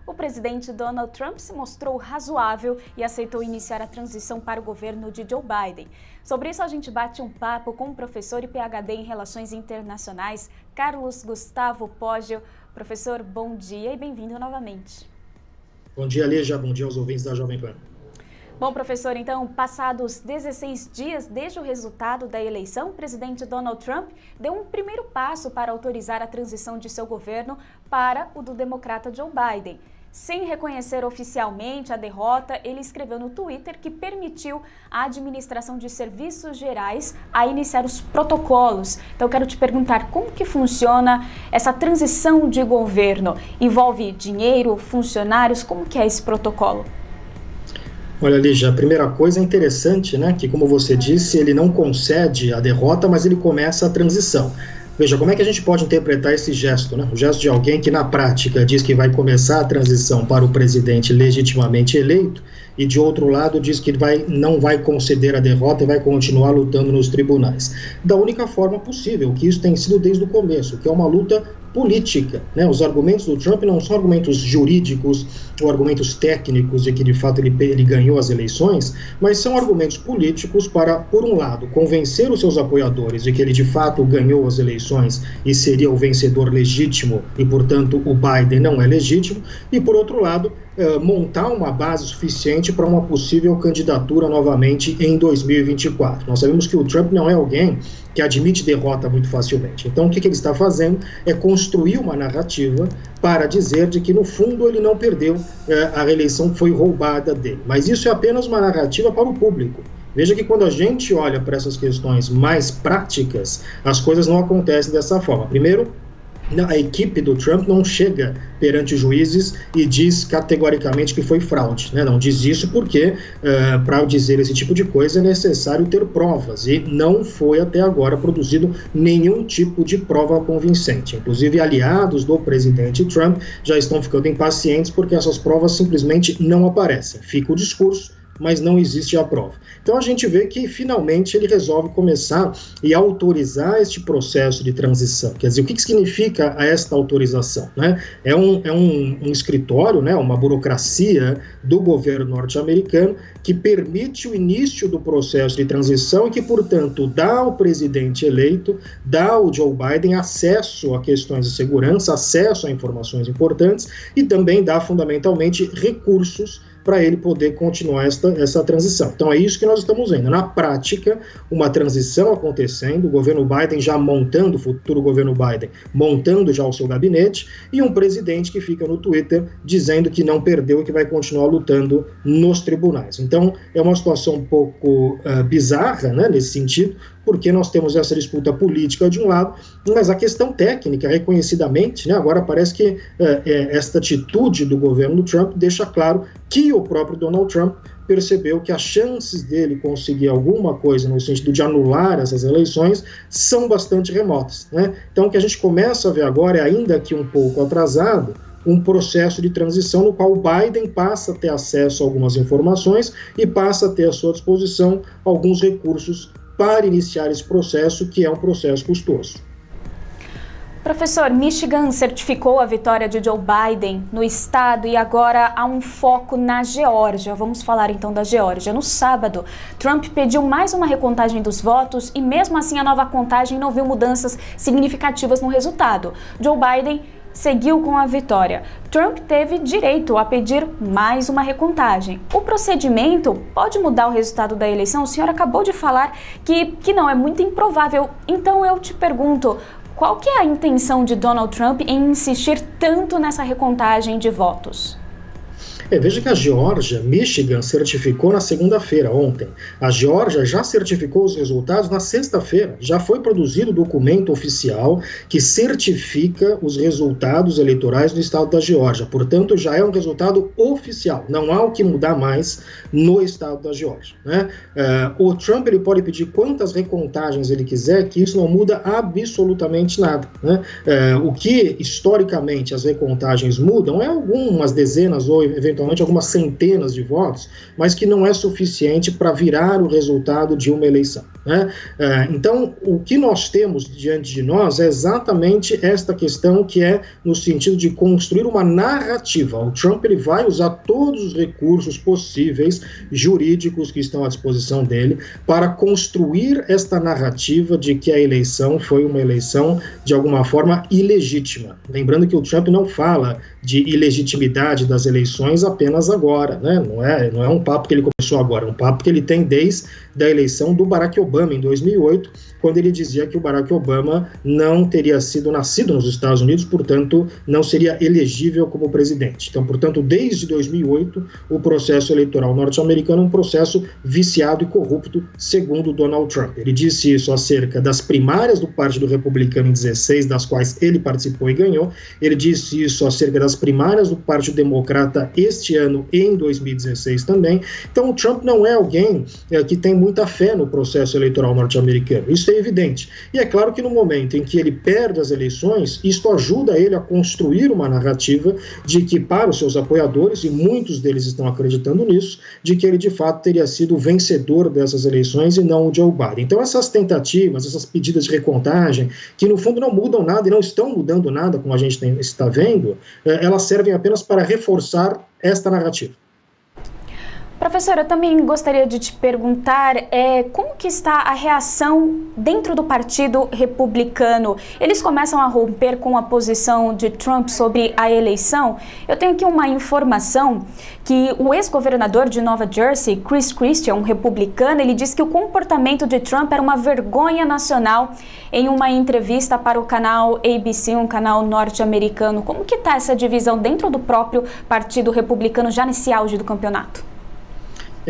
O presidente Donald Trump se mostrou razoável e aceitou iniciar a transição para o governo de Joe Biden. Sobre isso, a gente bate um papo com o professor e PhD em Relações Internacionais, Carlos Gustavo Poggio. Professor, bom dia e bem-vindo novamente. Bom dia, Lígia. Bom dia aos ouvintes da Jovem Pan. Bom, professor, então, passados 16 dias desde o resultado da eleição, o presidente Donald Trump deu um primeiro passo para autorizar a transição de seu governo para o do democrata Joe Biden. Sem reconhecer oficialmente a derrota, ele escreveu no Twitter que permitiu à administração de serviços gerais a iniciar os protocolos. Então, eu quero te perguntar como que funciona essa transição de governo? Envolve dinheiro, funcionários? Como que é esse protocolo? Olha, Lígia, a primeira coisa é interessante, né, que como você disse, ele não concede a derrota, mas ele começa a transição. Veja, como é que a gente pode interpretar esse gesto, né? O gesto de alguém que na prática diz que vai começar a transição para o presidente legitimamente eleito e de outro lado diz que não vai conceder a derrota e vai continuar lutando nos tribunais. Da única forma possível, que isso tem sido desde o começo, que é uma luta política, né? Os argumentos do Trump não são argumentos jurídicos ou argumentos técnicos de que de fato ele ganhou as eleições, mas são argumentos políticos para, por um lado, convencer os seus apoiadores de que ele de fato ganhou as eleições e seria o vencedor legítimo e, portanto, o Biden não é legítimo, e, por outro lado, montar uma base suficiente para uma possível candidatura novamente em 2024. Nós sabemos que o Trump não é alguém que admite derrota muito facilmente. Então, o que ele está fazendo é construir uma narrativa para dizer de que, no fundo, ele não perdeu, a eleição foi roubada dele. Mas isso é apenas uma narrativa para o público. Veja que quando a gente olha para essas questões mais práticas, as coisas não acontecem dessa forma. Primeiro, a equipe do Trump não chega perante os juízes e diz categoricamente que foi fraude, né? Não diz isso porque, para dizer esse tipo de coisa, é necessário ter provas, e não foi até agora produzido nenhum tipo de prova convincente. Inclusive, aliados do presidente Trump já estão ficando impacientes porque essas provas simplesmente não aparecem. Fica o discurso, mas não existe a prova. Então a gente vê que finalmente ele resolve começar e autorizar este processo de transição. Quer dizer, o que significa esta autorização, né? É um escritório, né, uma burocracia do governo norte-americano que permite o início do processo de transição e que, portanto, dá ao presidente eleito, dá ao Joe Biden acesso a questões de segurança, acesso a informações importantes e também dá fundamentalmente recursos para ele poder continuar essa transição. Então é isso que nós estamos vendo. Na prática, uma transição acontecendo, o governo Biden já montando, o futuro governo Biden, montando já o seu gabinete, e um presidente que fica no Twitter dizendo que não perdeu e que vai continuar lutando nos tribunais. Então é uma situação um pouco bizarra, né, nesse sentido, porque nós temos essa disputa política de um lado, mas a questão técnica, reconhecidamente, né, agora parece que esta atitude do governo do Trump deixa claro que o próprio Donald Trump percebeu que as chances dele conseguir alguma coisa no sentido de anular essas eleições são bastante remotas, né? Então o que a gente começa a ver agora é, ainda que um pouco atrasado, um processo de transição no qual o Biden passa a ter acesso a algumas informações e passa a ter à sua disposição alguns recursos para iniciar esse processo, que é um processo custoso. Professor, Michigan certificou a vitória de Joe Biden no estado e agora há um foco na Geórgia. Vamos falar então da Geórgia. No sábado, Trump pediu mais uma recontagem dos votos e mesmo assim a nova contagem não viu mudanças significativas no resultado. Joe Biden seguiu com a vitória. Trump teve direito a pedir mais uma recontagem. O procedimento pode mudar o resultado da eleição? O senhor acabou de falar que não, é muito improvável. Então eu te pergunto, qual que é a intenção de Donald Trump em insistir tanto nessa recontagem de votos? Veja que a Geórgia, Michigan, certificou na segunda-feira, ontem. A Geórgia já certificou os resultados na sexta-feira. Já foi produzido o documento oficial que certifica os resultados eleitorais no estado da Geórgia. Portanto, já é um resultado oficial. Não há o que mudar mais no estado da Geórgia, né? O Trump ele pode pedir quantas recontagens ele quiser, que isso não muda absolutamente nada, né? O que, historicamente, as recontagens mudam é algumas dezenas ou eventualmente algumas centenas de votos, mas que não é suficiente para virar o resultado de uma eleição, né? Então, o que nós temos diante de nós é exatamente esta questão, que é no sentido de construir uma narrativa. O Trump ele vai usar todos os recursos possíveis, jurídicos, que estão à disposição dele, para construir esta narrativa de que a eleição foi uma eleição, de alguma forma, ilegítima. Lembrando que o Trump não fala de ilegitimidade das eleições apenas agora, né? Não é um papo que ele começou agora, é um papo que ele tem desde a eleição do Barack Obama, em 2008, quando ele dizia que o Barack Obama não teria sido nascido nos Estados Unidos, portanto, não seria elegível como presidente. Então, portanto, desde 2008, o processo eleitoral norte-americano é um processo viciado e corrupto, segundo Donald Trump. Ele disse isso acerca das primárias do Partido Republicano em 16, das quais ele participou e ganhou. Ele disse isso acerca das primárias do Partido Democrata este ano, em 2016 também. Então, o Trump não é alguém que tem muita fé no processo eleitoral norte-americano. Isso é evidente. E é claro que no momento em que ele perde as eleições, isto ajuda ele a construir uma narrativa de que, para os seus apoiadores, e muitos deles estão acreditando nisso, de que ele de fato teria sido o vencedor dessas eleições e não o Joe Biden. Então, essas tentativas, essas pedidas de recontagem, que no fundo não mudam nada e não estão mudando nada, como a gente está vendo, elas servem apenas para reforçar esta narrativa. Professora, eu também gostaria de te perguntar como que está a reação dentro do Partido Republicano. Eles começam a romper com a posição de Trump sobre a eleição. Eu tenho aqui uma informação que o ex-governador de Nova Jersey, Chris Christie, um republicano, ele disse que o comportamento de Trump era uma vergonha nacional em uma entrevista para o canal ABC, um canal norte-americano. Como que está essa divisão dentro do próprio Partido Republicano já nesse auge do campeonato?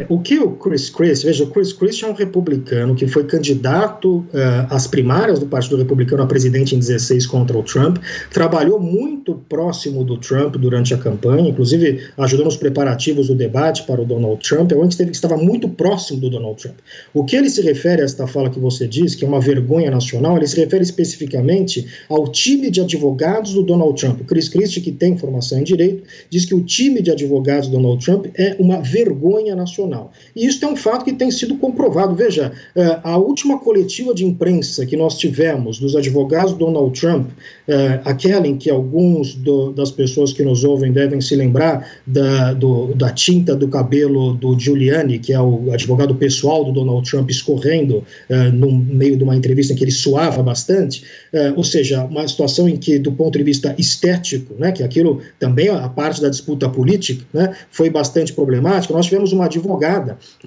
O que o Chris Christie, veja, o Chris Christie é um republicano que foi candidato às primárias do Partido Republicano a presidente em 16 contra o Trump, trabalhou muito próximo do Trump durante a campanha, inclusive ajudou nos preparativos do debate para o Donald Trump, é onde estava muito próximo do Donald Trump. O que ele se refere a esta fala que você diz, que é uma vergonha nacional, ele se refere especificamente ao time de advogados do Donald Trump. O Chris Christie, que tem formação em direito, diz que o time de advogados do Donald Trump é uma vergonha nacional. E isso é um fato que tem sido comprovado. Veja, a última coletiva de imprensa que nós tivemos dos advogados do Donald Trump, aquela em que alguns das pessoas que nos ouvem devem se lembrar da tinta do cabelo do Giuliani, que é o advogado pessoal do Donald Trump, escorrendo no meio de uma entrevista em que ele suava bastante, ou seja, uma situação em que, do ponto de vista estético, né, que aquilo também, a parte da disputa política, né, foi bastante problemática. Nós tivemos uma advogada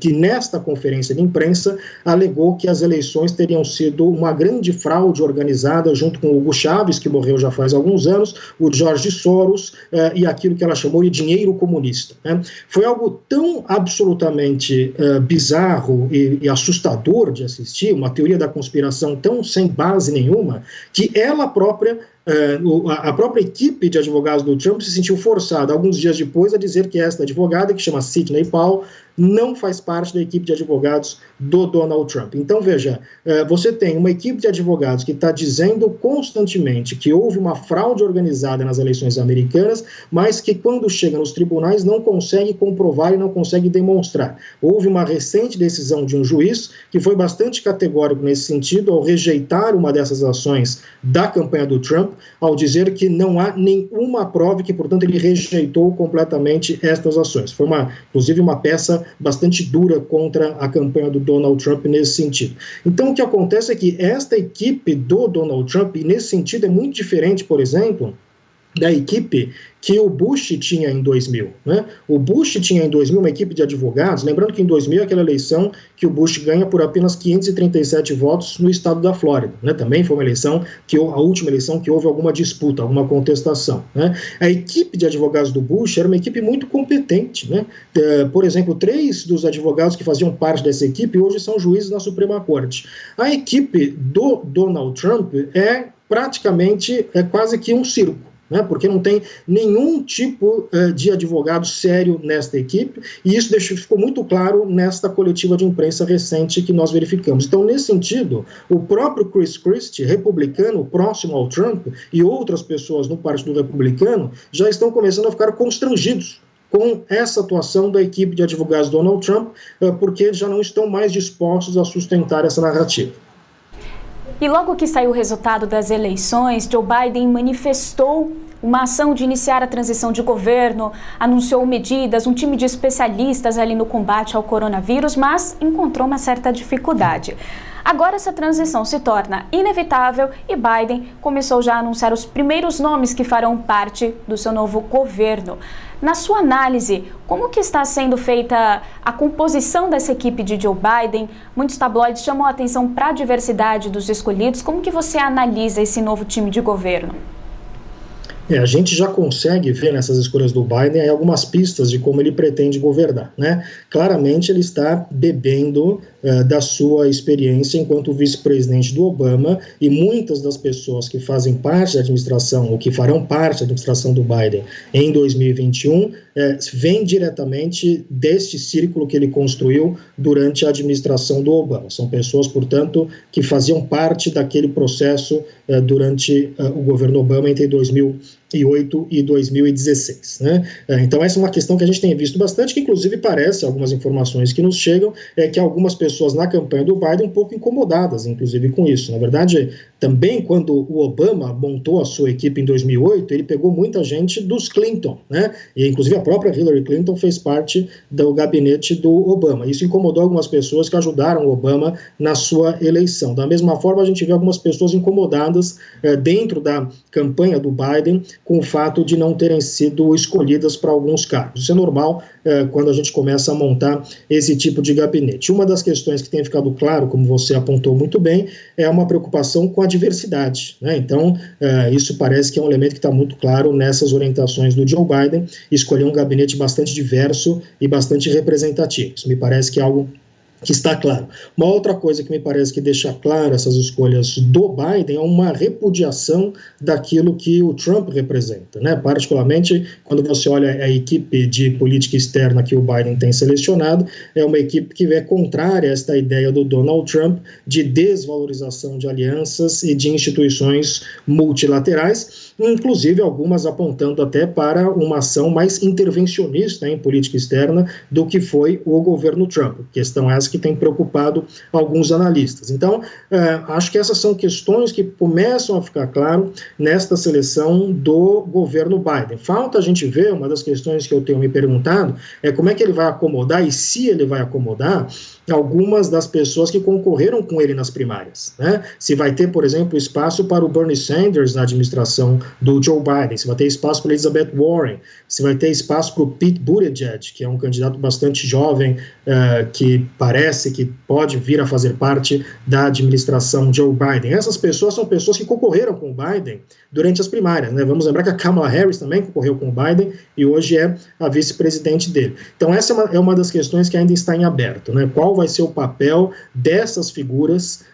que nesta conferência de imprensa alegou que as eleições teriam sido uma grande fraude organizada junto com o Hugo Chávez, que morreu já faz alguns anos, o George Soros e aquilo que ela chamou de dinheiro comunista, né? Foi algo tão absolutamente bizarro e assustador de assistir, uma teoria da conspiração tão sem base nenhuma, que ela própria, a própria equipe de advogados do Trump se sentiu forçada, alguns dias depois, a dizer que esta advogada, que chama Sidney Powell, não faz parte da equipe de advogados do Donald Trump. Então, veja, você tem uma equipe de advogados que está dizendo constantemente que houve uma fraude organizada nas eleições americanas, mas que quando chega nos tribunais não consegue comprovar e não consegue demonstrar. Houve uma recente decisão de um juiz que foi bastante categórico nesse sentido ao rejeitar uma dessas ações da campanha do Trump, ao dizer que não há nenhuma prova e que, portanto, ele rejeitou completamente estas ações. Foi, inclusive, uma peça bastante dura contra a campanha do Donald Trump nesse sentido. Então, o que acontece é que esta equipe do Donald Trump, e nesse sentido é muito diferente, por exemplo, da equipe que o Bush tinha em 2000. Né? O Bush tinha em 2000 uma equipe de advogados, lembrando que em 2000 é aquela eleição que o Bush ganha por apenas 537 votos no estado da Flórida. Né? Também foi uma eleição, a última eleição que houve alguma disputa, alguma contestação. Né? A equipe de advogados do Bush era uma equipe muito competente. Né? Por exemplo, 3 dos advogados que faziam parte dessa equipe hoje são juízes na Suprema Corte. A equipe do Donald Trump praticamente quase que um circo. Né, porque não tem nenhum tipo de advogado sério nesta equipe, e isso ficou muito claro nesta coletiva de imprensa recente que nós verificamos. Então, nesse sentido, o próprio Chris Christie, republicano, próximo ao Trump, e outras pessoas no Partido Republicano, já estão começando a ficar constrangidos com essa atuação da equipe de advogados do Donald Trump, porque eles já não estão mais dispostos a sustentar essa narrativa. E logo que saiu o resultado das eleições, Joe Biden manifestou uma ação de iniciar a transição de governo, anunciou medidas, um time de especialistas ali no combate ao coronavírus, mas encontrou uma certa dificuldade. Agora essa transição se torna inevitável e Biden começou já a anunciar os primeiros nomes que farão parte do seu novo governo. Na sua análise, como que está sendo feita a composição dessa equipe de Joe Biden? Muitos tabloides chamam a atenção para a diversidade dos escolhidos. Como que você analisa esse novo time de governo? A gente já consegue ver nessas escolhas do Biden algumas pistas de como ele pretende governar, né? Claramente ele está bebendo da sua experiência enquanto vice-presidente do Obama, e muitas das pessoas que fazem parte da administração, ou que farão parte da administração do Biden em 2021, vêm diretamente deste círculo que ele construiu durante a administração do Obama. São pessoas, portanto, que faziam parte daquele processo durante o governo Obama entre 2008 e 2016. Né? Então essa é uma questão que a gente tem visto bastante, que inclusive parece, algumas informações que nos chegam, que algumas pessoas na campanha do Biden um pouco incomodadas, inclusive com isso. Na verdade, também quando o Obama montou a sua equipe em 2008, ele pegou muita gente dos Clinton, né? E inclusive a própria Hillary Clinton fez parte do gabinete do Obama. Isso incomodou algumas pessoas que ajudaram o Obama na sua eleição. Da mesma forma, a gente vê algumas pessoas incomodadas dentro da campanha do Biden com o fato de não terem sido escolhidas para alguns cargos. Isso é normal quando a gente começa a montar esse tipo de gabinete. Uma das questões que tem ficado claro, como você apontou muito bem, é uma preocupação com a diversidade, né? Então, isso parece que é um elemento que está muito claro nessas orientações do Joe Biden, escolher um gabinete bastante diverso e bastante representativo. Isso me parece que é algo que está claro. Uma outra coisa que me parece que deixa claro essas escolhas do Biden é uma repudiação daquilo que o Trump representa, né? Particularmente quando você olha a equipe de política externa que o Biden tem selecionado, é uma equipe que é contrária a esta ideia do Donald Trump de desvalorização de alianças e de instituições multilaterais, inclusive algumas apontando até para uma ação mais intervencionista em política externa do que foi o governo Trump. A questão é essa que tem preocupado alguns analistas. Então, acho que essas são questões que começam a ficar claro nesta seleção do governo Biden. Falta a gente ver, uma das questões que eu tenho me perguntado, é como é que ele vai acomodar, e se ele vai acomodar, algumas das pessoas que concorreram com ele nas primárias, né? Se vai ter, por exemplo, espaço para o Bernie Sanders na administração do Joe Biden, se vai ter espaço para Elizabeth Warren, se vai ter espaço para o Pete Buttigieg, que é um candidato bastante jovem, que parece que pode vir a fazer parte da administração Joe Biden. Essas pessoas são pessoas que concorreram com o Biden durante as primárias, né? Vamos lembrar que a Kamala Harris também concorreu com o Biden e hoje é a vice-presidente dele. Então essa é uma das questões que ainda está em aberto, né? Qual vai ser o papel dessas figuras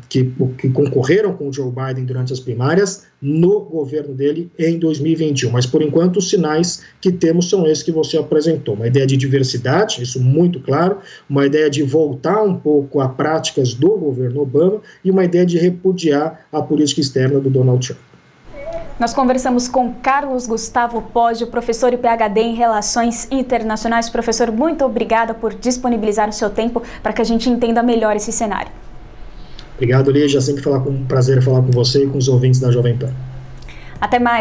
que concorreram com o Joe Biden durante as primárias no governo dele em 2021. Mas, por enquanto, os sinais que temos são esses que você apresentou. Uma ideia de diversidade, isso muito claro, uma ideia de voltar um pouco a práticas do governo Obama e uma ideia de repudiar a política externa do Donald Trump. Nós conversamos com Carlos Gustavo Poggio, professor e PhD em Relações Internacionais. Professor, muito obrigada por disponibilizar o seu tempo para que a gente entenda melhor esse cenário. Obrigado, Lígia. Sempre um prazer falar com você e com os ouvintes da Jovem Pan. Até mais.